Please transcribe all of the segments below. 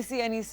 EC&EC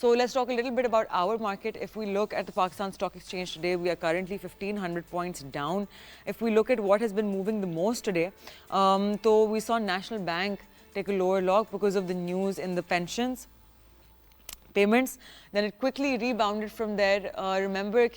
So let's talk a little bit about our market. If we look at the Pakistan Stock Exchange today, we are currently 1,500 points down. If we look at what has been moving the most today, so we saw National Bank take a lower log because of the news in the pensions payments. Then it quickly rebounded from there. Remember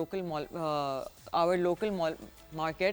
local market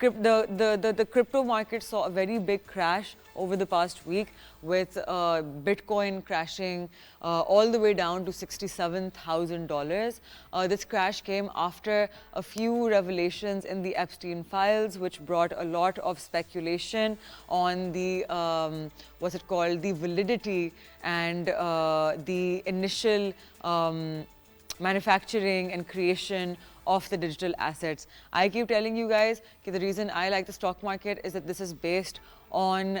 The crypto market saw a very big crash over the past week with Bitcoin crashing all the way down to $67,000. This crash came after a few revelations in the Epstein files, which brought a lot of speculation on the, the validity and the initial manufacturing and creation of the digital assets. I keep telling you guys that the reason I like the stock market is that this is based on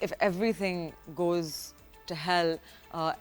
if everything goes to hell,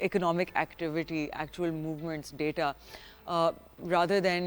economic activity, actual movements, data, rather than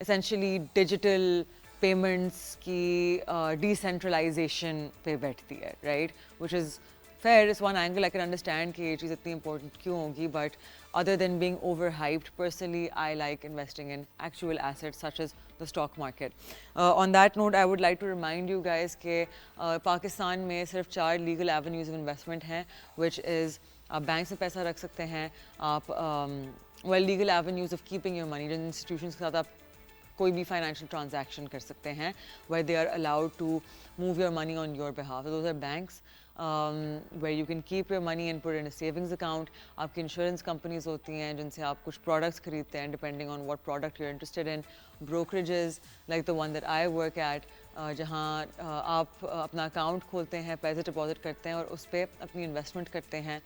essentially digital payments کی decentralisation پہ بیٹھتی ہے, right, which is fair is one angle. I can understand کہ یہ چیز اتنی important کیوں ہوگی, but other than being overhyped, personally I like investing in actual assets such as the stock market. On that note, I would like to remind you guys کہ پاکستان میں صرف 4 legal avenues of investment ہیں, which is آپ bank سے پیسہ رکھ سکتے ہیں, آپ legal avenues of keeping your money, جن institutions کے ساتھ آپ کوئی بھی فائنینشیل ٹرانزیکشن کر سکتے ہیں where they are allowed to move your money on your behalf. So those are banks where you can keep your money and put it in a savings account. آپ کی انشورنس کمپنیز ہوتی ہیں جن سے آپ کچھ پروڈکٹس خریدتے ہیں depending on what product you're interested in. Brokerages like the one that I work at, جہاں آپ اپنا اکاؤنٹ کھولتے ہیں, پیسے ڈپازٹ کرتے ہیں اور اس پہ اپنی انویسٹمنٹ کرتے ہیں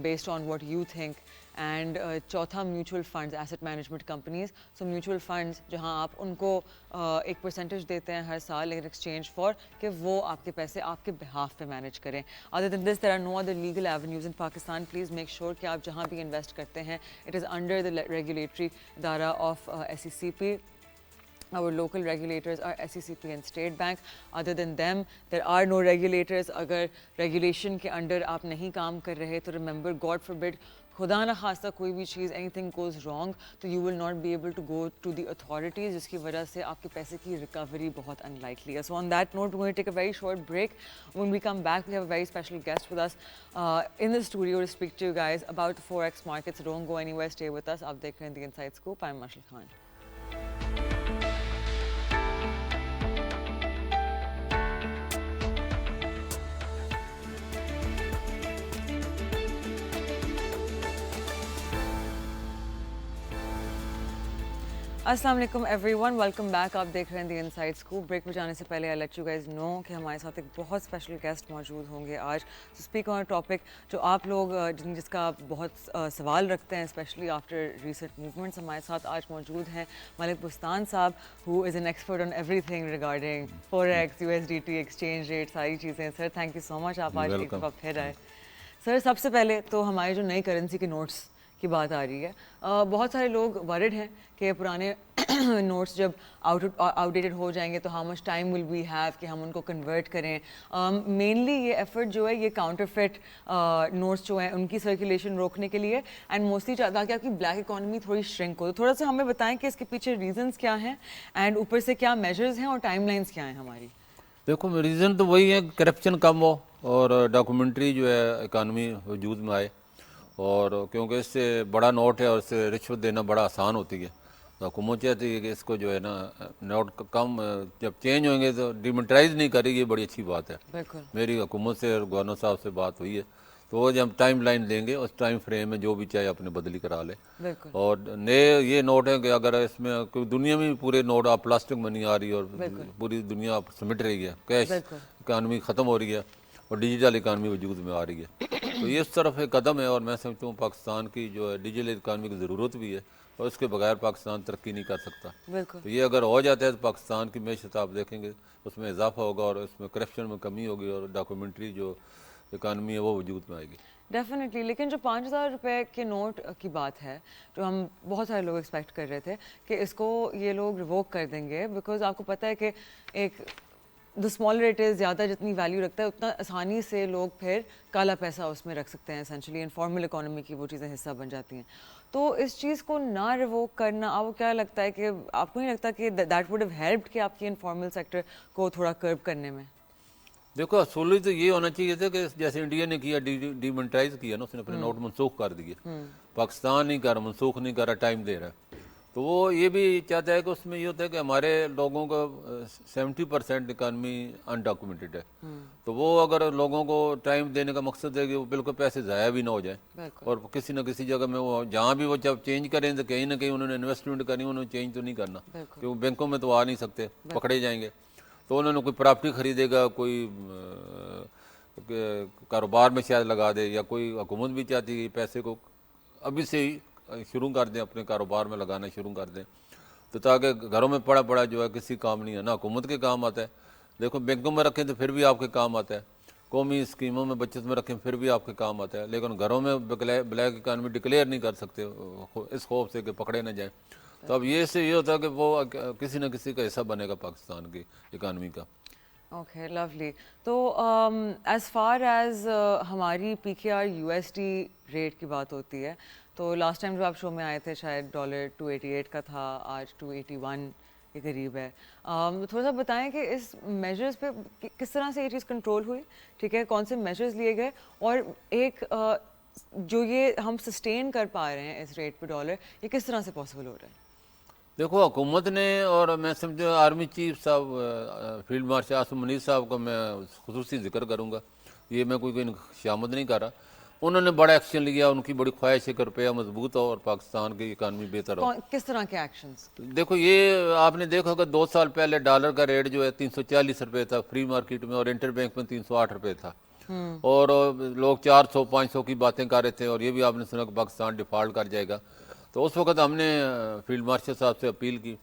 based on what you think. And چوتھا mutual funds, asset management companies. So mutual funds جہاں آپ ان کو ایک پرسنٹیج دیتے ہیں ہر سال لیکن ایکسچینج فار کہ وہ آپ کے پیسے آپ کے بہاف پہ مینیج کریں. Other than this there are no other legal avenues in Pakistan. Please make sure کہ آپ جہاں بھی انویسٹ کرتے ہیں it is under the regulatory ادارہ of SECP. Our local regulators are SECP and State Bank. Other than them, there are no regulators. اگر regulation کے under آپ نہیں کام کر رہے تو remember, God forbid, خدا نہ خواستہ کوئی بھی چیز anything goes wrong تو you will not be able to go to the authorities, جس کی وجہ سے آپ کے پیسے کی recovery بہت unlikely ہے. So on that note, we're going to take a very short break. When we come back, we have a very special guest with us in the studio to speak to you guys about the Forex markets. So don't go anywhere, stay with us. آپ دیکھ رہے ہیں The Inside Scoop. I'm Mashal Khan. السلام علیکم every one, welcome back. آپ دیکھ رہے ہیں دی انسائڈ اسکوپ. بریک میں جانے سے پہلے آئی لیٹ یو گائز نو کہ ہمارے ساتھ ایک بہت اسپیشل گیسٹ موجود ہوں گے آج to speak on a topic جو آپ لوگ جس کا آپ بہت سوال رکھتے ہیں, اسپیشلی آفٹر ریسنٹ موومنٹس. ہمارے ساتھ آج موجود ہیں Malik Bustan Sahab, who is an expert on everything regarding forex, USDT, exchange rate, ساری چیزیں. سر تھینک یو سو مچ, آپ آج ایک دفعہ پھر آئے. سر سب سے پہلے تو ہماری جو نئی کرنسی کے نوٹس کی بات آ رہی ہے, بہت سارے لوگ ورڈ ہیں کہ پرانے نوٹس جب آؤٹ ڈیٹڈ ہو جائیں گے تو how much time will we have کہ ہم ان کو کنورٹ کریں. مینلی یہ ایفرٹ جو ہے یہ کاؤنٹر فٹ نوٹس جو ہیں ان کی سرکولیشن روکنے کے لیے, اینڈ موسٹلی چاہتا کہ آپ کی بلیک اکانومی تھوڑی شرنک ہو. تو تھوڑا سا ہمیں بتائیں کہ اس کے پیچھے ریزنس کیا ہیں اینڈ اوپر سے کیا میجرز ہیں اور ٹائم لائنس کیا ہیں ہماری. دیکھو ریزن تو وہی ہے, کرپشن کم ہو اور ڈاکومنٹری جو ہے اکانومی وجود میں آئے, اور کیونکہ اس سے بڑا نوٹ ہے اور اس سے رشوت دینا بڑا آسان ہوتی ہے. تو حکومت چاہتی ہے کہ اس کو جو ہے نا نوٹ کم جب چینج ہوئیں گے تو ڈیمونٹرائز نہیں کرے گی, یہ بڑی اچھی بات ہے. بالکل میری حکومت سے اور گورنر صاحب سے بات ہوئی ہے, تو وہ جب ٹائم لائن دیں گے اس ٹائم فریم میں جو بھی چاہے اپنے بدلی کرا لے. بالکل. اور نئے یہ نوٹ ہیں کہ اگر اس میں کوئی دنیا میں پورے نوٹ آپ پلاسٹک منی آ رہی ہے اور پوری دنیا سمٹ رہی ہے, کیش اکانومی ختم ہو رہی ہے اور ڈیجیٹل اکانومی وجود میں آ رہی ہے, تو یہ اس طرف ایک قدم ہے. اور میں سمجھتا ہوں پاکستان کی جو ہے ڈیجیٹل اکانومی کی ضرورت بھی ہے, اور اس کے بغیر پاکستان ترقی نہیں کر سکتا. تو یہ اگر ہو جاتا ہے تو پاکستان کی معیشت آپ دیکھیں گے اس میں اضافہ ہوگا اور اس میں کرپشن میں کمی ہوگی اور ڈاکومنٹری جو اکانومی ہے وہ وجود میں آئے گی. ڈیفینیٹلی. لیکن جو 5,000 روپے کے نوٹ کی بات ہے جو ہم بہت سارے لوگ ایکسپیکٹ کر رہے تھے کہ اس کو یہ لوگ ریووک کر دیں گے, بیکاز آپ کو پتہ ہے کہ ایک دا اسمالر اٹ از, زیادہ جتنی ویلیو رکھتا ہے اتنا آسانی سے لوگ پھر کالا پیسہ اس میں رکھ سکتے ہیں, اسینشلی انفارمل اکانومی کی وہ چیزیں حصہ بن جاتی ہیں. تو اس چیز کو نہ ریووک کرنا, آپ کو کیا لگتا ہے کہ آپ کو نہیں لگتا کہ دیٹ وڈ ہیو ہیلپڈ کہ آپ کی انفارمل سیکٹر کو تھوڑا کرب کرنے میں؟ دیکھو اصولی تو یہ ہونا چاہیے تھا کہ جیسے انڈیا نے کیا ڈیمونٹائز کیا نا, اس نے اپنے نوٹ منسوخ کر دیے. پاکستان نہیں کر رہا, منسوخ نہیں کر رہا, ٹائم دے رہا ہے. تو وہ یہ بھی چاہتا ہے کہ اس میں یہ ہوتا ہے کہ ہمارے لوگوں کا 70% اکانومی انڈاکومنٹڈ ہے, تو وہ اگر لوگوں کو ٹائم دینے کا مقصد ہے کہ وہ بالکل پیسے ضائع بھی نہ ہو جائیں, اور کسی نہ کسی جگہ میں وہ جہاں بھی وہ جب چینج کریں تو کہیں نہ کہیں انہوں نے انویسٹمنٹ کرنی, انہوں نے چینج تو نہیں کرنا کیونکہ بینکوں میں تو آ نہیں سکتے, پکڑے جائیں گے. تو انہوں نے کوئی پراپرٹی خریدے گا, کوئی کاروبار میں شاید لگا دے, یا کوئی حکومت بھی چاہتی ہے پیسے کو ابھی سے ہی شروع کر دیں, اپنے کاروبار میں لگانا شروع کر دیں, تو تاکہ گھروں میں پڑا پڑا جو ہے کسی کام نہیں ہے, نہ حکومت کے کام آتا ہے. دیکھو بینکوں میں رکھیں تو پھر بھی آپ کے کام آتا ہے, قومی اسکیموں میں بچت میں رکھیں پھر بھی آپ کے کام آتا ہے, لیکن گھروں میں بلیک اکانومی ڈکلیئر نہیں کر سکتے اس خوف سے کہ پکڑے نہ جائیں. تو اب یہ سے یہ ہوتا ہے کہ وہ کسی نہ کسی کا حصہ بنے گا پاکستان کی اکانومی کا. Okay lovely. تو ایز فار ایز ہماری P K R U S D rate کی بات ہوتی ہے تو لاسٹ ٹائم جو آپ شو میں آئے تھے شاید $288 کا تھا, آج 281 کے قریب ہے. تھوڑا سا بتائیں کہ اس میجرز پہ کس طرح سے یہ چیز کنٹرول ہوئی, ٹھیک ہے, کون سے میجرز لیے گئے, اور ایک جو یہ ہم سسٹین کر پا رہے ہیں اس ریٹ پہ ڈالر, یہ کس طرح سے پاسبل ہو رہا ہے؟ دیکھو حکومت نے, اور میں سمجھو آرمی چیف صاحب فیلڈ مارشل عاصم منیر صاحب کا میں خصوصی ذکر کروں گا, یہ میں کوئی شامت نہیں کر رہا, انہوں نے بڑا ایکشن لیا, ان کی بڑی خواہش ہے کہ روپیہ مضبوط ہو اور پاکستان کی اکانومی بہتر ہو. کس طرح کے ایکشنز؟ دیکھو یہ آپ نے دیکھا کہ 2 سال پہلے ڈالر کا ریٹ جو ہے 340 روپے تھا فری مارکیٹ میں, اور انٹر بینک میں 308 روپے تھا, اور لوگ 400-500 کی باتیں کر رہے تھے, اور یہ بھی آپ نے سنا کہ پاکستان ڈیفالٹ کر جائے گا. تو اس وقت ہم نے فیلڈ مارشل صاحب سے اپیل کی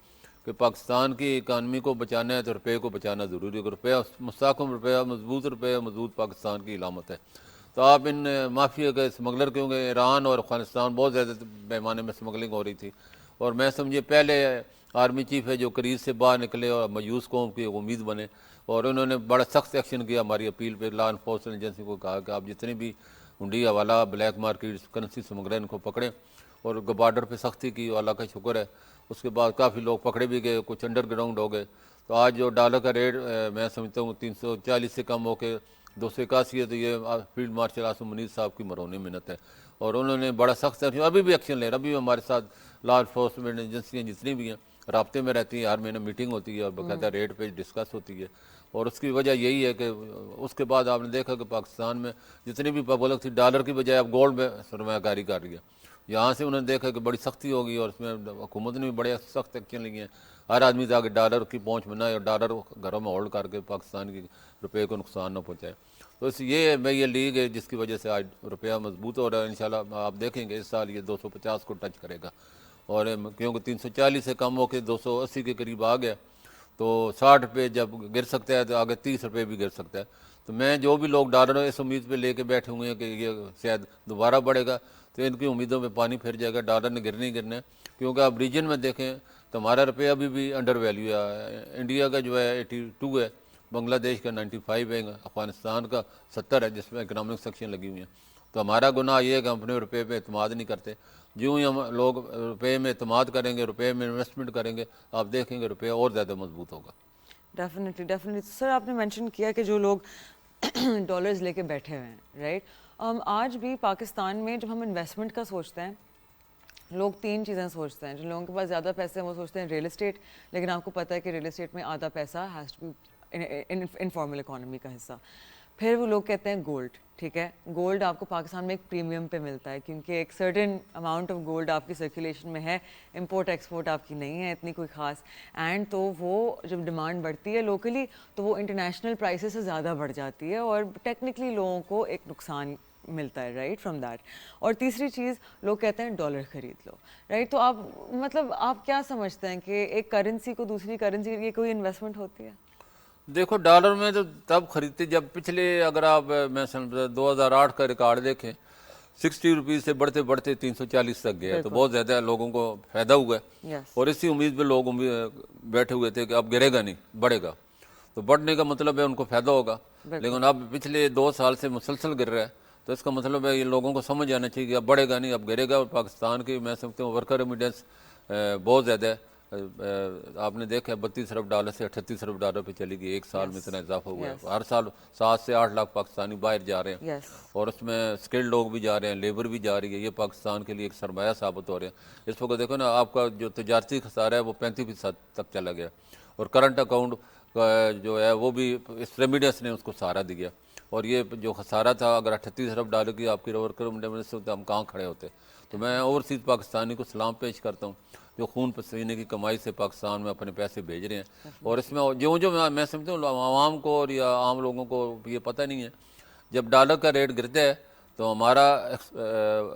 کہ پاکستان کی اکانومی کو بچانا ہے تو روپے کو بچانا ضروری ہے. روپیہ مستحکم روپیہ, مضبوط پاکستان کی علامت ہے. تو آپ ان مافیا کے اسمگلر, کیونکہ ایران اور افغانستان بہت زیادہ پیمانے میں اسمگلنگ ہو رہی تھی, اور میں سمجھے پہلے آرمی چیف ہے جو کریز سے باہر نکلے اور میوس قوم کی امید بنے, اور انہوں نے بڑا سخت ایکشن کیا ہماری اپیل پہ. لا انفورسمنٹ ایجنسی کو کہا کہ آپ جتنے بھی ہنڈی حوالہ بلیک مارکیٹ کرنسی اسمگلر ان کو پکڑیں, اور بارڈر پہ سختی کی, اللہ کا شکر ہے. اس کے بعد کافی لوگ پکڑے بھی گئے, کچھ انڈر گراؤنڈ ہو گئے. تو آج جو ڈالر کا ریٹ میں سمجھتا ہوں 340 سے کم ہو کے 281 ہے, تو یہ فیلڈ مارشل عاصم منیر صاحب کی مرہون محنت ہے, اور انہوں نے بڑا سخت ایکشن, ابھی بھی ایکشن لے رہے. ابھی بھی ہمارے ساتھ لا انفورسمنٹ ایجنسیاں جتنی بھی ہیں رابطے میں رہتی ہیں, ہر مہینے میٹنگ ہوتی ہے اور باقاعدہ ریٹ پہ ڈسکس ہوتی ہے. اور اس کی وجہ یہی ہے کہ اس کے بعد آپ نے دیکھا کہ پاکستان میں جتنی بھی پبلک تھی ڈالر کی بجائے اب گولڈ میں سرمایہ کاری کر رہی ہے. یہاں سے انہوں نے دیکھا کہ بڑی سختی ہوگی, اور اس میں حکومت نے بھی بڑے سخت ایکشن لیے ہیں. ہر آدمی تاکہ ڈالر کی پہنچ بنائے اور ڈالر گھروں میں ہولڈ کر کے پاکستان کی روپے کو نقصان نہ پہنچائے. تو یہ میں یہ لیگ ہے جس کی وجہ سے آج روپیہ مضبوط ہو رہا ہے. انشاءاللہ آپ دیکھیں گے اس سال یہ 250 کو ٹچ کرے گا, اور کیونکہ 340 سے کم ہو کے 280 کے قریب آ گیا, تو 60 روپے جب گر سکتا ہے تو آگے 30 روپے بھی گر سکتا ہے. تو میں جو بھی لوگ ڈالر اس امید پہ لے کے بیٹھے ہوئے ہیں کہ یہ شاید دوبارہ بڑھے گا, تو ان کی امیدوں پہ پانی پھر جائے گا. ڈالر نے گرنے ہی گرنا ہے, کیونکہ آپ ریجن میں دیکھیں تو ہمارا روپیہ ابھی بھی انڈر ویلیو ہے. انڈیا کا جو ہے 82 ہے, بنگلہ دیش کا 95 ہے, افغانستان کا 70 ہے جس میں اکنامک سیکشن لگی ہوئی ہیں. تو ہمارا گناہ یہ ہے کہ ہم اپنے روپے پہ اعتماد نہیں کرتے. جو ہی ہم لوگ روپے میں اعتماد کریں گے, روپے میں انویسٹمنٹ کریں گے, آپ دیکھیں گے روپیہ اور زیادہ مضبوط ہوگا. ڈیفینیٹلی. سر آپ نے مینشن کیا کہ جو لوگ ڈالرز لے کے بیٹھے ہوئے ہیں, رائٹ, آج بھی پاکستان میں جب ہم انویسٹمنٹ کا سوچتے ہیں لوگ 3 چیزیں سوچتے ہیں. جو لوگوں کے پاس زیادہ پیسے ہیں وہ سوچتے ہیں ریئل اسٹیٹ, لیکن آپ کو پتہ ہے کہ ریئل اسٹیٹ میں آدھا پیسہ has to be informal economy کا حصہ. پھر وہ لوگ کہتے ہیں گولڈ, ٹھیک ہے, گولڈ آپ کو پاکستان میں ایک پریمیم پہ ملتا ہے کیونکہ ایک سرٹن اماؤنٹ آف گولڈ آپ کی سرکولیشن میں ہے, امپورٹ ایکسپورٹ آپ کی نہیں ہے اتنی کوئی خاص, اینڈ تو وہ جب ڈیمانڈ بڑھتی ہے لوکلی تو وہ انٹرنیشنل پرائسز سے زیادہ بڑھ جاتی ہے, اور ٹیکنیکلی لوگوں کو ایک نقصان ملتا ہے, رائٹ, فرام دیٹ. اور تیسری چیز لوگ کہتے ہیں ڈالر خرید لو, رائٹ. تو آپ مطلب آپ کیا سمجھتے ہیں کہ ایک کرنسی کو دوسری کرنسی کے لیے کوئی انویسٹمنٹ ہوتی ہے؟ دیکھو ڈالر میں تو تب خریدتے جب پچھلے, اگر آپ میں 2008 کا ریکارڈ دیکھیں 60 روپیز سے بڑھتے بڑھتے 340 تک گیا, تو بہت زیادہ لوگوں کو فائدہ ہوا ہے, اور اسی امید پہ لوگ بیٹھے ہوئے تھے کہ اب گرے گا نہیں بڑھے گا. تو بڑھنے کا مطلب ہے ان کو فائدہ ہوگا, لیکن اب پچھلے 2 سال سے مسلسل گر رہا ہے, تو اس کا مطلب ہے یہ لوگوں کو سمجھ آنا چاہیے کہ اب بڑھے گا نہیں, اب گرے گا. اور پاکستان کی میں سمجھتا ہوں ورکر ریمیڈنس بہت زیادہ ہے. آپ نے دیکھا 32 ارب ڈالر سے 38 ارب ڈالر پہ چلی گئی, ایک سال میں اتنا اضافہ ہوا ہے. ہر سال 7 سے 8 لاکھ پاکستانی باہر جا رہے ہیں, اور اس میں اسکلڈ لوگ بھی جا رہے ہیں, لیبر بھی جا رہی ہے. یہ پاکستان کے لیے ایک سرمایہ ثابت ہو رہے ہیں. اس وقت دیکھو نا, آپ کا جو تجارتی خسارہ ہے وہ 35% تک چلا گیا, اور کرنٹ اکاؤنٹ جو ہے وہ بھی اس ریمیڈنس نے اس کو سہارا دیا. اور یہ جو خسارہ تھا, اگر 38 ارب ڈالر کی آپ کی ورکر ریمیڈنس سے ہم کہاں کھڑے ہوتے. تو میں اوورسیز پاکستانی کو سلام پیش کرتا ہوں جو خون پسینے کی کمائی سے پاکستان میں اپنے پیسے بھیج رہے ہیں. اور اس میں جو میں سمجھتا ہوں عوام کو اور یا عام لوگوں کو یہ پتہ نہیں ہے, جب ڈالر کا ریٹ گرتا ہے تو ہمارا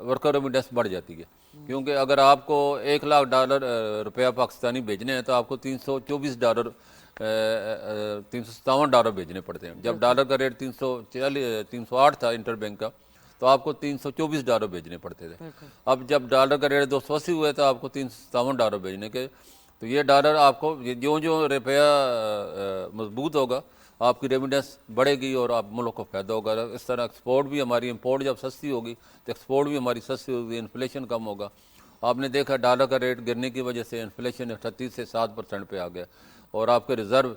ورکر ریمیڈنس بڑھ جاتی ہے. کیونکہ اگر آپ کو 1 لاکھ ڈالر روپیہ پاکستانی بھیجنے ہیں تو آپ کو 324 ڈالر 357 ڈالر بھیجنے پڑتے ہیں. جب ڈالر کا ریٹ 308 تھا انٹر بینک کا, تو آپ کو $324 بھیجنے پڑتے تھے. اب جب ڈالر کا ریٹ 280 ہوئے تو آپ کو $357 بھیجنے کے. تو یہ ڈالر آپ کو جو روپیہ مضبوط ہوگا آپ کی ریمیڈنس بڑھے گی اور آپ ملک کو فائدہ ہوگا. اس طرح ایکسپورٹ بھی ہماری امپورٹ جب سستی ہوگی تو ایکسپورٹ بھی ہماری سستی ہوگی, انفلیشن کم ہوگا. آپ نے دیکھا ڈالر کا ریٹ گرنے کی وجہ سے انفلیشن 38 سے 7% پہ آ گیا اور آپ کے ریزرو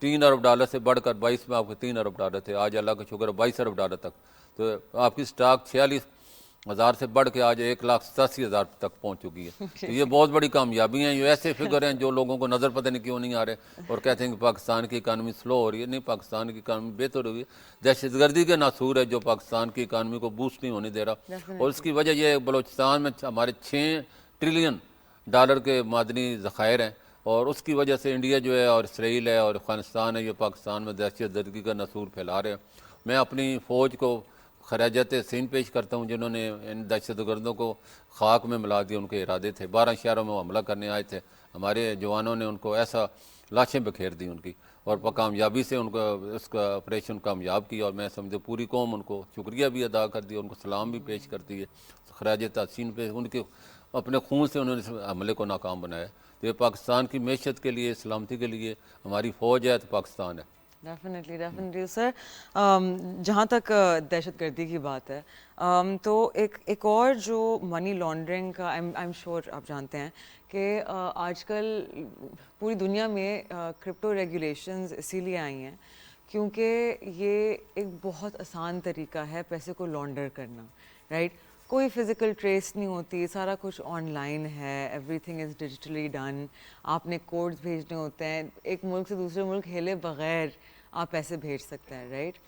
$3 ارب سے بڑھ کر 22 میں آپ کے $3 ارب تھے, آج اللہ کا شکر ہے $22 ارب تک. تو آپ کی سٹاک 46,000 سے بڑھ کے آج 1,87,000 تک پہنچ چکی ہے. تو یہ بہت بڑی کامیابی ہیں. یہ ایسے فگر ہیں جو لوگوں کو نظر پتہ نہیں کیوں نہیں آ رہے اور کہتے ہیں کہ پاکستان کی اکانومی سلو ہو رہی ہے. نہیں, پاکستان کی اکانومی بہتر ہو رہی ہے. دہشت گردی کے ناصور ہے جو پاکستان کی اکانومی کو بوسٹ نہیں ہونے دے رہا, اور اس کی وجہ یہ ہے بلوچستان میں ہمارے $6 ٹریلین کے معدنی ذخائر ہیں, اور اس کی وجہ سے انڈیا جو ہے اور اسرائیل ہے اور افغانستان ہے یہ پاکستان میں دہشت گردی کا ناصور پھیلا رہے ہیں. میں اپنی فوج کو خراجات سین پیش کرتا ہوں جنہوں نے ان دہشت گردوں کو خاک میں ملا دیا. ان کے ارادے تھے, 12 شہروں میں وہ حملہ کرنے آئے تھے. ہمارے جوانوں نے ان کو ایسا لاشیں بکھیر دی ان کی, اور کامیابی سے ان کا اس کا آپریشن کامیاب کیا. اور میں سمجھو پوری قوم ان کو شکریہ بھی ادا کرتی ہے, ان کو سلام بھی پیش کرتی ہے, خراج تحسین پہ. ان کے اپنے خون سے انہوں نے اس حملے کو ناکام بنایا. تو یہ پاکستان کی معیشت کے لیے, سلامتی کے لیے ہماری فوج ہے تو پاکستان ہے. ڈیفینیٹلی سر. جہاں تک دہشت گردی کی بات ہے تو ایک اور جو منی لانڈرنگ کا آئی ایم شیور آپ جانتے ہیں کہ آج کل پوری دنیا میں کرپٹو ریگولیشنز اسی لیے آئی ہیں کیونکہ یہ ایک بہت آسان طریقہ ہے پیسے کو لانڈر کرنا, رائٹ. کوئی فزیکل ٹریس نہیں ہوتی, سارا کچھ آن لائن ہے, every thing is digitally done. آپ نے کوڈز بھیجنے ہوتے ہیں, ایک ملک سے دوسرے ملک ہلے بغیر آپ پیسے بھیج سکتے ہیں, رائٹ.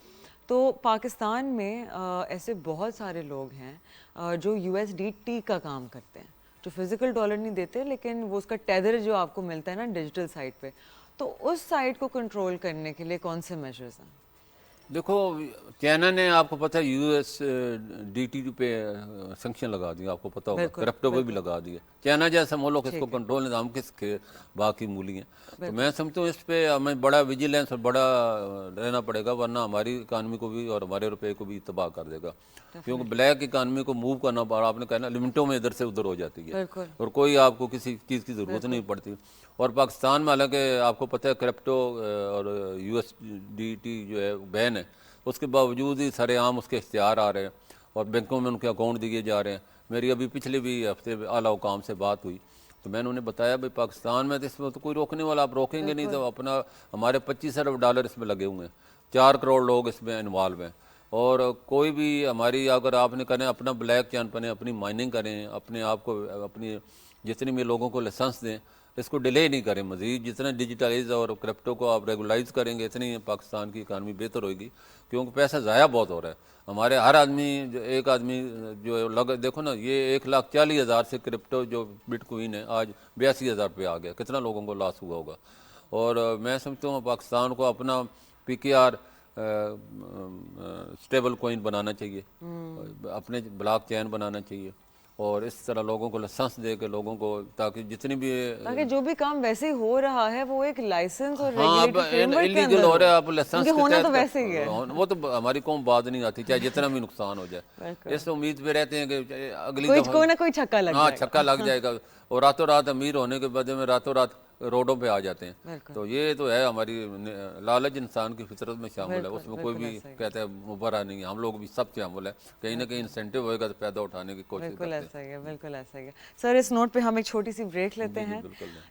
تو پاکستان میں ایسے بہت سارے لوگ ہیں جو USDT کا کام کرتے ہیں, جو فزیکل ڈالر نہیں دیتے لیکن وہ اس کا ٹیدر جو آپ کو ملتا ہے نا ڈیجیٹل سائٹ پہ, تو اس سائٹ کو کنٹرول کرنے کے لیے کون سے میجرز ہیں؟ دیکھو, چائنا نے آپ کو پتہ ہے USDT پہ سینکشن لگا دیا, آپ کو پتہ ہوگا, کرپٹو پہ بھی لگا دیا. چائنا جیسا ملک اس کو کنٹرول نہیں, ہم کس کے باقی مولی ہیں. تو میں سمجھتا ہوں اس پہ ہمیں بڑا ویجیلنس اور بڑا رہنا پڑے گا, ورنہ ہماری اکانومی کو بھی اور ہمارے روپے کو بھی تباہ کر دے گا. کیونکہ بلیک اکانومی کو موو کرنا پڑا, آپ نے کہا نا لمٹوں میں ادھر سے ادھر ہو جاتی ہے اور کوئی آپ کو کسی چیز کی ضرورت نہیں پڑتی. اور پاکستان میں حالانکہ آپ کو پتہ ہے کرپٹو اور USDT جو ہے بین ہے, اس کے باوجود ہی سارے عام اس کے اشتہار آ رہے ہیں اور بینکوں میں ان کے اکاؤنٹ دیے جا رہے ہیں. میری ابھی پچھلے بھی ہفتے اعلیٰ حکام سے بات ہوئی تو میں نے انہیں بتایا بھائی پاکستان میں تو اس میں تو کوئی روکنے والا, آپ روکیں گے نہیں تو اپنا ہمارے $25 ارب اس میں لگے ہوئے ہیں, 4 کروڑ لوگ اس میں انوالو ہیں. اور کوئی بھی ہماری اگر آپ نے کریں اپنا بلیک چین بنیں, اپنی مائننگ کریں, اپنے آپ کو اپنی جتنے بھی لوگوں کو لائسنس دیں, اس کو ڈیلے نہیں کریں مزید. جتنا ڈیجیٹائز اور کرپٹو کو آپ ریگولائز کریں گے اتنی پاکستان کی اکانومی بہتر ہوئے گی, کیونکہ پیسہ ضائع بہت ہو رہا ہے. ہمارے ہر آدمی ایک آدمی جو دیکھو نا, یہ 1,40,000 سے کرپٹو جو بٹ کوئن ہے آج 82,000 پہ آ گیا. کتنا لوگوں کو لاس ہوا ہوگا. اور میں سمجھتا ہوں پاکستان کو اپنا PKR اسٹیبل کوئن بنانا چاہیے, اپنے بلاک چین بنانا چاہیے, اور اس طرح لوگوں کو لائسنس دے کے لوگوں کو, تاکہ جتنی بھی تاکہ جو بھی کام ویسے ہی ہو رہا ہے وہ ایک لائسنس اور ہاں اب ریگولیٹری فریم ورک کے انلیگل اندر ہو رہا ہے, آپ لائسنس کے ہونا تو تحت ویسے ہی ہے. وہ تو ہماری قوم بات نہیں آتی چاہے جتنا بھی نقصان ہو جائے. اس امید پہ رہتے ہیں کہ اگلی دفعہ کوئی نہ کوئی چھکا لگ ہاں جائے چھکا لگ جائے گا, اور راتوں رات امیر ہونے کے بعد میں راتوں رات روڈوں پہ آ جاتے ہیں. تو یہ تو ہے ہماری لالچ انسان کی فطرت میں شامل ہے, اس میں کوئی بھی کہتا ہے مبرہ نہیں ہے, ہم لوگ بھی سب شامل ہے. کہیں نہ کہیں انسینٹیو ہوئے گا تو پیدا اٹھانے کی کوشش کرتے ہیں. ایسا ہی ہے, بالکل ایسا ہی ہے. سر اس نوٹ پہ ہم ایک چھوٹی سی بریک لیتے ہیں.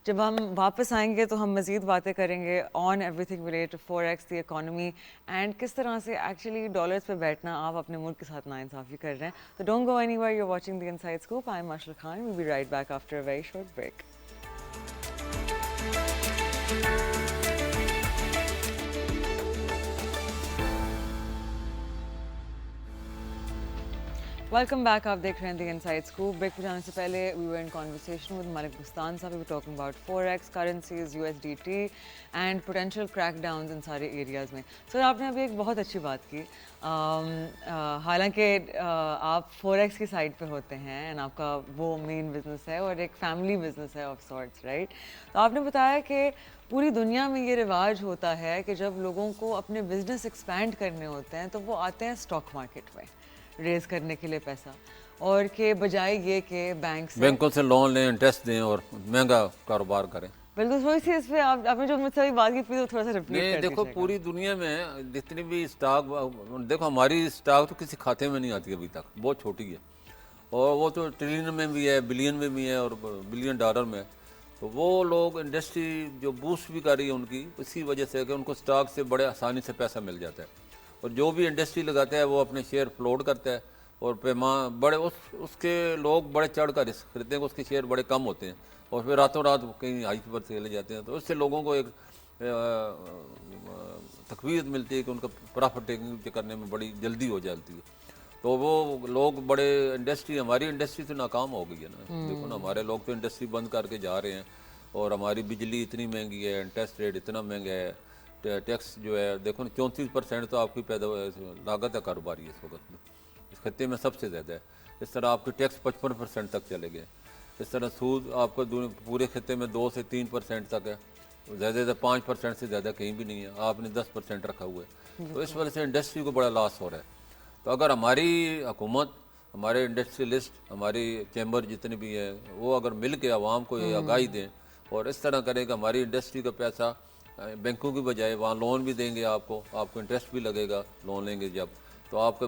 جب ہم واپس آئیں گے تو ہم مزید باتیں کریں گے on everything related to forex, the economy, and کس طرح سے ایکچولی ڈالرس پہ بیٹھنا آپ اپنے ملک کے ساتھ ناانصافی کر رہے ہیں. تو don't go anywhere, you are watching the Inside Scope. I am Mashra Khan. We'll be right back after a very short break. Welcome back. آپ دیکھ رہے ہیں دی انسائڈ اسکوپ. بریک پہ جانے سے پہلے وی ور ان conversation with Malik Bustan Sahab. We were talking about forex, currencies, USDT and potential crackdowns ان سارے ایریاز میں. سر آپ نے ابھی ایک بہت اچھی بات کی, حالانکہ آپ فوریکس کی سائڈ پہ ہوتے ہیں اینڈ آپ کا وہ مین بزنس ہے اور ایک فیملی بزنس ہے آف سارٹس, رائٹ. تو آپ نے بتایا کہ پوری دنیا میں یہ رواج ہوتا ہے کہ جب لوگوں کو اپنے بزنس ایکسپینڈ کرنے ہوتے ہیں تو وہ آتے ہیں اسٹاک مارکیٹ میں, ریز کرنے کے لیے پیسہ, اور کہ بجائے یہ کہ بینکوں سے لون لیں, انٹرسٹ دیں اور مہنگا کاروبار کریں. بالکل تھوڑی سی اس پہ آپ نے جو مجھ سے بات کی پلیز تھوڑا سا ریپیٹ نہیں کر دیکھو دیجیے. پوری دنیا میں جتنی بھی اسٹاک, دیکھو ہماری اسٹاک تو کسی کھاتے میں نہیں آتی ابھی تک, بہت چھوٹی ہے, اور وہ تو ٹریلین میں بھی ہے, بلین میں بھی ہے, اور بلین ڈالر میں. تو وہ لوگ انڈسٹری جو بوسٹ بھی کر رہی ہے ان کی, اسی وجہ سے کہ ان کو اسٹاک سے بڑے آسانی سے پیسہ مل جاتا ہے, اور جو بھی انڈسٹری لگاتا ہے وہ اپنے شیئر فلوٹ کرتا ہے, اور بڑے اس کے لوگ بڑے چڑھ کر رسک خریدتے ہیں کہ اس کے شیئر بڑے کم ہوتے ہیں, اور پھر راتوں رات کہیں ہائی پر چلے جاتے ہیں. تو اس سے لوگوں کو ایک تقویت ملتی ہے کہ ان کا پرافٹ ٹیکنگ کرنے میں بڑی جلدی ہو جاتی ہے. تو وہ لوگ بڑے انڈسٹری, ہماری انڈسٹری تو ناکام ہو گئی ہے نا. دیکھو نا ہمارے لوگ تو انڈسٹری بند کر کے جا رہے ہیں, اور ہماری بجلی اتنی مہنگی ہے, انٹرسٹ ریٹ اتنا مہنگا ہے, ٹیکس جو ہے دیکھو نا 34% تو آپ کی لاگت ہے کاروباری اس وقت میں, اس خطے میں سب سے زیادہ ہے. اس طرح آپ کے ٹیکس 55% تک چلے گئے. اس طرح سود آپ کو پورے خطے میں 2 سے 3% تک ہے, زیادہ زیادہ 5% سے زیادہ کہیں بھی نہیں ہے, آپ نے 10% رکھا ہوا ہے. تو اس وجہ سے انڈسٹری کو بڑا لاس ہو رہا ہے. تو اگر ہماری حکومت, ہمارے انڈسٹریلسٹ, ہماری چیمبر جتنے بھی ہیں, وہ اگر مل کے عوام کو یہ آگاہی دیں اور اس طرح کریں کہ ہماری انڈسٹری کا پیسہ بینکوں کی بجائے وہاں لون بھی دیں گے, آپ کو انٹرسٹ بھی لگے گا لون لیں گے جب, تو آپ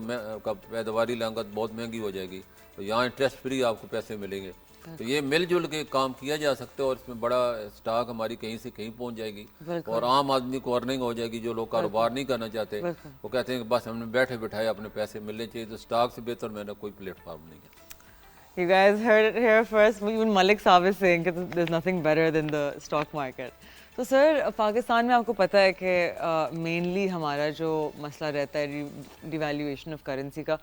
کا پیداواری لاگت بہت مہنگی ہو جائے گی, تو یہاں انٹرسٹ فری آپ کو پیسے ملیں گے. تو یہ مل جل کے کام کیا جا سکتا ہے, اور اس میں بڑا اسٹاک ہماری کہیں سے کہیں پہنچ جائے گی, اور عام آدمی کو ارننگ ہو جائے گی. جو لوگ کاروبار نہیں کرنا چاہتے وہ کہتے ہیں کہ بس ہم نے بیٹھے بٹھائے اپنے پیسے ملنے چاہیے, تو اسٹاک سے بہتر میں نے کوئی پلیٹ فارم نہیں ہے. You guys heard it here first. Even Malik Saab is saying that there's nothing better than the stock market. تو سر پاکستان میں آپ کو پتہ ہے کہ مینلی ہمارا جو مسئلہ رہتا ہے ڈیویلیویشن آف کرنسی کا,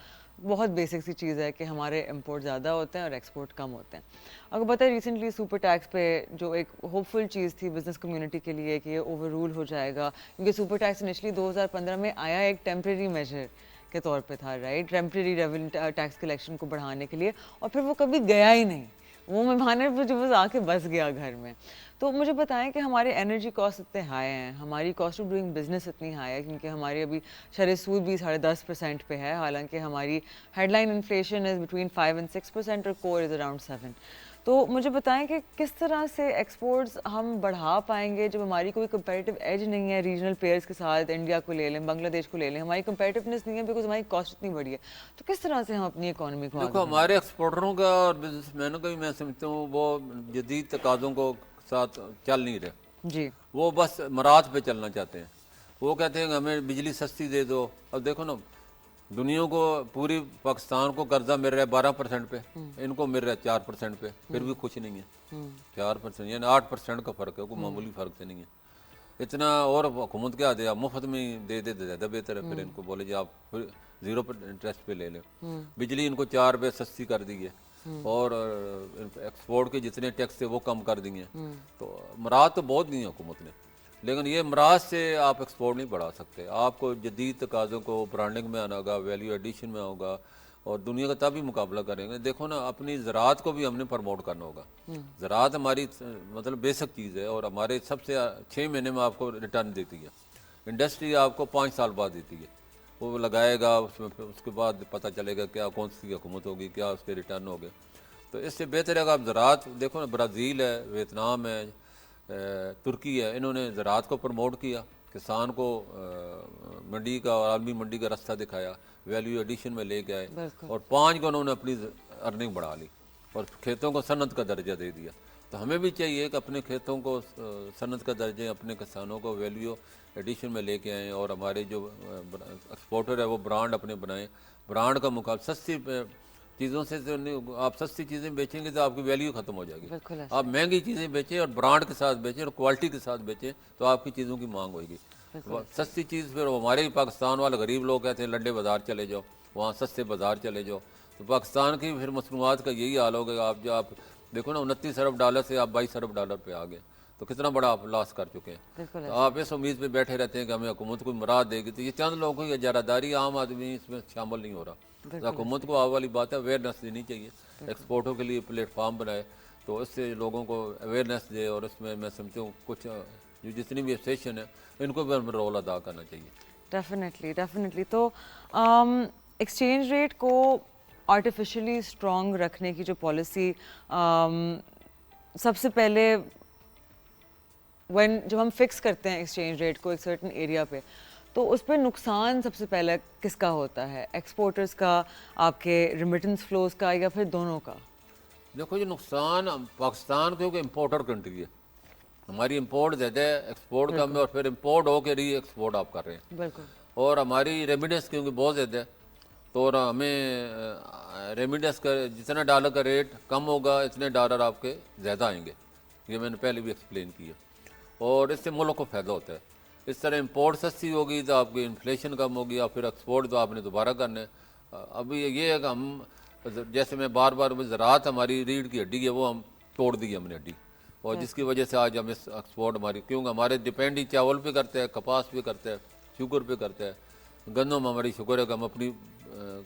بہت بیسک سی چیز ہے کہ ہمارے امپورٹ زیادہ ہوتے ہیں اور ایکسپورٹ کم ہوتے ہیں. آپ کو پتہ ہے ریسنٹلی سپر ٹیکس پہ جو ایک ہوپ فل چیز تھی بزنس کمیونٹی کے لیے کہ یہ اوور رول ہو جائے گا, کیونکہ سپر ٹیکس انیشلی 2015 میں آیا ایک ٹیمپریری میجر کے طور پہ تھا, right, temporary revenue tax collection کو بڑھانے کے لیے, اور پھر وہ کبھی گیا ہی نہیں, وہ مہمانے جو بس آ کے بس گیا گھر میں. تو مجھے بتائیں کہ ہمارے انرجی کاسٹ اتنے ہائی ہیں, ہماری کاسٹ آف ڈوئنگ بزنس اتنی ہائی ہے, کیونکہ ہماری ابھی شرح سود بھی 10.5% پہ ہے, حالانکہ ہماری headline inflation is between 5 and 6% اور کور از اراؤنڈ 7. تو مجھے بتائیں کہ کس طرح سے ایکسپورٹس ہم بڑھا پائیں گے جب ہماری کوئی کمپیریٹیو ایج نہیں ہے ریجنل پیئرس کے ساتھ. انڈیا کو لے لیں, بنگلہ دیش کو لے لیں, ہماری کمپیریٹیونیس نہیں ہے بیکاز ہماری کاسٹ اتنی بڑی ہے. تو کس طرح سے ہم اپنی اکانومی کو دیکھو ہمارے ایکسپورٹروں کا اور بزنس مینوں کا بھی میں سمجھتا ہوں وہ جدید تقاضوں کو ساتھ چل نہیں رہے. جی, وہ بس مراد پہ چلنا چاہتے ہیں. وہ کہتے ہیں کہ ہمیں بجلی سستی دے دو. اب دیکھو نا, دنیا کو پوری پاکستان کو قرضہ مل رہا ہے 12% پہ, ان کو مل رہا ہے 4% پہ, پھر بھی خوش نہیں ہے. 4% یعنی 8% کا فرق ہے, کوئی معمولی فرق سے نہیں ہے اتنا. اور حکومت کیا دے, آپ مفت میں دے دے زیادہ بہتر ہے. پھر ان کو بولے جی آپ 0% انٹرسٹ پہ لے لیں. بجلی ان کو 4 روپے سستی کر دی ہے, اور ایکسپورٹ کے جتنے ٹیکس تھے وہ کم کر دیے. تو مراد تو بہت دی ہیں حکومت نے, لیکن یہ مراد سے آپ ایکسپورٹ نہیں بڑھا سکتے. آپ کو جدید تقاضوں کو برانڈنگ میں آنا ہوگا, ویلیو ایڈیشن میں ہوگا, اور دنیا کا تبھی مقابلہ کریں گے. دیکھو نا, اپنی زراعت کو بھی ہم نے پروموٹ کرنا ہوگا. زراعت ہماری مطلب بیسک چیز ہے, اور ہمارے سب سے 6 مہینے میں آپ کو ریٹرن دیتی ہے. انڈسٹری آپ کو 5 سال بعد دیتی ہے. وہ لگائے گا, اس میں اس کے بعد پتہ چلے گا کیا کون سی حکومت ہوگی, کیا اس کے ریٹرن ہو گئے. تو اس سے بہتر ہے کہ آپ زراعت دیکھو نا, برازیل ہے, ویتنام ہے, ترکی ہے, انہوں نے زراعت کو پروموٹ کیا, کسان کو منڈی کا اور عالمی منڈی کا راستہ دکھایا, ویلیو ایڈیشن میں لے کے آئے, اور 5 کو انہوں نے اپنی ارننگ بڑھا لی, اور کھیتوں کو صنعت کا درجہ دے دیا. تو ہمیں بھی چاہیے کہ اپنے کھیتوں کو صنعت کا درجے, اپنے کسانوں کو ویلیو ایڈیشن میں لے کے آئیں, اور ہمارے جو ایکسپورٹر ہے وہ برانڈ اپنے بنائیں. برانڈ کا مقابلہ سستی چیزوں سے آپ سستی چیزیں بیچیں گے تو آپ کی ویلیو ختم ہو جائے گی. آپ مہنگی چیزیں بیچیں اور برانڈ کے ساتھ بیچیں اور کوالٹی کے ساتھ بیچیں تو آپ کی چیزوں کی مانگ ہوئے گی. سستی چیز پھر ہمارے پاکستان والے غریب لوگ کہتے ہیں لنڈے بازار چلے جاؤ, وہاں سستے بازار چلے جاؤ. تو پاکستان کی پھر مصنوعات کا یہی حال ہوگا. آپ جو آپ دیکھو نا, 29 ارب ڈالر سے آپ 22 ارب ڈالر پہ آ گئے, تو کتنا بڑا آپ لاس کر چکے ہیں. تو آپ اس امید پہ بیٹھے رہتے ہیں کہ ہمیں حکومت کو مراد دے گی. تو یہ چند لوگوں کی اجارہ داری, عام آدمی اس میں شامل نہیں ہو رہا. حکومت کو والی بات ہے اویئرنیس دینی چاہیے, ایکسپورٹوں کے لیے پلیٹ فارم بنائے, تو اس سے لوگوں کو اویئرنیس دے. اور اس میں سمجھتا ہوں کچھ جو جتنی بھی اسٹیشن ہے ان کو بھی رول ادا کرنا چاہیے. ڈیفینیٹلی. تو ایکسچینج ریٹ کو آرٹیفیشلی اسٹرانگ رکھنے کی جو پالیسی سب سے پہلے جب ہم فکس کرتے ہیں ایکسچینج ریٹ کو ایک سرٹن ایریا پہ تو اس پہ نقصان سب سے پہلے کس کا ہوتا ہے؟ ایکسپورٹرز کا، آپ کے ریمیٹنس فلوز کا، یا پھر دونوں کا؟ دیکھو یہ نقصان پاکستان کیونکہ امپورٹر کنٹری ہے، ہماری امپورٹ زیادہ ہے، ایکسپورٹ کم ہے، اور پھر امپورٹ ہو کے ری ایکسپورٹ آپ کر رہے ہیں، بالکل. اور ہماری ریمیڈنس کیونکہ بہت زیادہ ہے، تو اور ہمیں ریمیڈنس کا جتنا ڈالر کا ریٹ کم ہوگا اتنے ڈالر آپ کے زیادہ آئیں گے، یہ میں نے پہلے بھی ایکسپلین کیا، اور اس سے ملک کو فائدہ ہوتا ہے. اس طرح امپورٹ سستی ہوگی تو آپ کی انفلیشن کم ہوگی، اور پھر ایکسپورٹ تو آپ نے دوبارہ کرنا ہے. ابھی یہ ہے کہ ہم جیسے میں بار بار زراعت ہماری ریڑھ کی ہڈی ہے، وہ ہم توڑ دی ہم نے ہڈی، اور جس کی وجہ سے آج ہم اس ایکسپورٹ ہماری، کیونکہ ہمارے ڈپینڈ ہی چاول پہ کرتے ہیں، کپاس پہ کرتے ہیں، شوگر پہ کرتے ہیں، گندم ہماری شکر ہے کہ ہم اپنی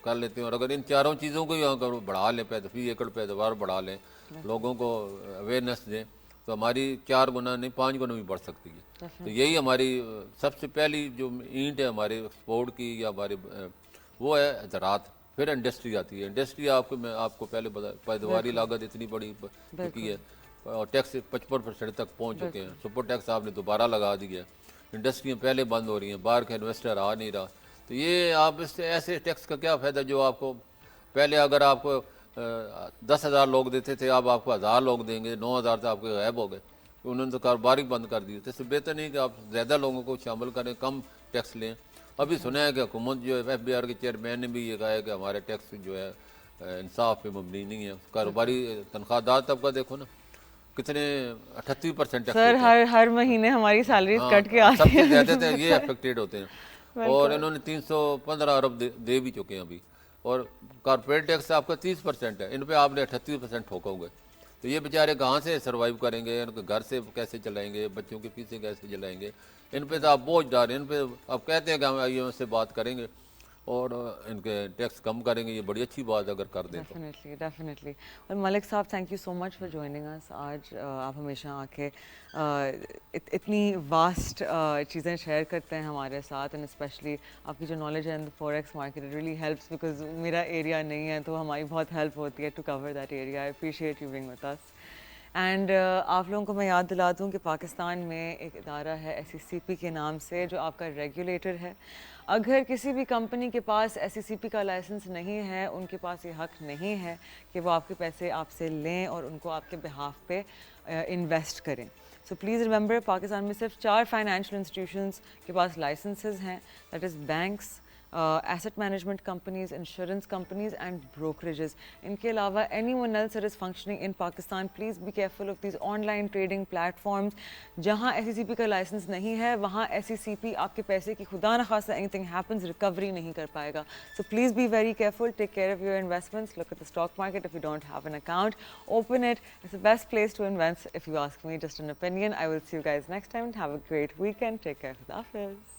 کر لیتے ہیں. اور اگر ان چاروں چیزوں کو یہاں بڑھا لیں، فی ایکڑ پیداوار بڑھا لیں، لوگوں کو اویئرنیس دیں، تو ہماری 4 گنا نہیں 5 گنا بھی بڑھ سکتی ہے. تو یہی ہماری سب سے پہلی جو اینٹ ہے ہمارے ایکسپورٹ کی یا ہمارے وہ ہے زراعت. پھر انڈسٹری آتی ہے. انڈسٹری میں آپ کو پہلے بتا، پیداواری لاگت اتنی بڑی چکی ہے، اور ٹیکس 55% تک پہنچ چکے ہیں، سپر ٹیکس آپ نے دوبارہ لگا دیا ہے، انڈسٹریاں پہلے بند ہو رہی ہیں، باہر کا انویسٹر آ نہیں رہا. تو یہ آپ اس سے ایسے ٹیکس کا کیا فائدہ جو آپ کو پہلے اگر آپ کو 10,000 لوگ دیتے تھے، اب آپ کو 1,000 لوگ دیں گے، 9,000 تو آپ کے غائب ہو گئے. انہوں نے تو کاروبار ہی بند کر دیے. تو اس سے بہتر نہیں کہ آپ زیادہ لوگوں کو شامل کریں، کم ٹیکس لیں. ابھی سنا ہے کہ حکومت جو ہے FBR کے چیئرمین نے بھی یہ کہا ہے کہ ہمارے ٹیکس جو ہے انصاف پہ مبنی نہیں ہے. کاروباری تنخواہ دار طبقہ دیکھو نا کتنے 38% ٹیکس سر دیتے ہیں. ہر مہینے ہماری سیلریز ہاں کٹ کے آتی سب سے ہیں. زیادہ تو یہ افیکٹیڈ ہوتے ہیں. اور انہوں نے 315 ارب دے بھی چکے ہیں ابھی. اور کارپوریٹ ٹیکس آپ کا 30% ہے، ان پہ آپ نے 38% ٹھوکا ہوئے. تو یہ بیچارے کہاں سے سروائیو کریں گے؟ ان کے گھر سے کیسے چلائیں گے؟ بچوں کے فیسیں کیسے چلائیں گے؟ ان پہ تو آپ بوجھ ڈال رہے ہیں. ان پہ آپ کہتے ہیں کہ ہم IMF سے بات کریں گے اور ان کے ٹیکس کم کریں گے. یہ بڑی اچھی بات اگر کر دیں تو. ڈیفینیٹلی. اور Malik Sahab thank you so much for joining us. آج آپ ہمیشہ آ کے اتنی واسٹ چیزیں شیئر کرتے ہیں ہمارے ساتھ، اینڈ اسپیشلی آپ کی جو نالج ہے in forex market it really helps, because میرا ایریا نہیں ہے تو ہماری بہت ہیلپ ہوتی ہے to cover that area. I appreciate you being with us. And آپ لوگوں کو میں یاد دلا دوں کہ پاکستان میں ایک ادارہ ہے SECP کے نام سے جو آپ کا ریگولیٹر ہے. اگر کسی بھی کمپنی کے پاس SECP کا لائسنس نہیں ہے، ان کے پاس یہ حق نہیں ہے کہ وہ آپ کے پیسے آپ سے لیں اور ان کو آپ کے بہاف پہ انویسٹ کریں. سو پلیز ریمبر پاکستان میں صرف 4 فائنینشیل انسٹیٹیوشنس کے پاس لائسنسز ہیں، that is banks, asset management companies, insurance companies and brokerages. ان کے علاوہ anyone else that is functioning in Pakistan, please be careful of these online trading platforms. جہاں SECP کا license نہیں ہے وہاں SECP آپ کے پیسے کی خدا نخواستہ اینی تھنگ ہیپنز ریکوری نہیں کر پائے گا. So please be very careful. Take care of your investments. Look at the stock market. If you don't have an account, open it. It's the best place to invest if you ask me. Just an opinion. I will see you guys next time. Have a great weekend. Take care. Khuda Hafiz.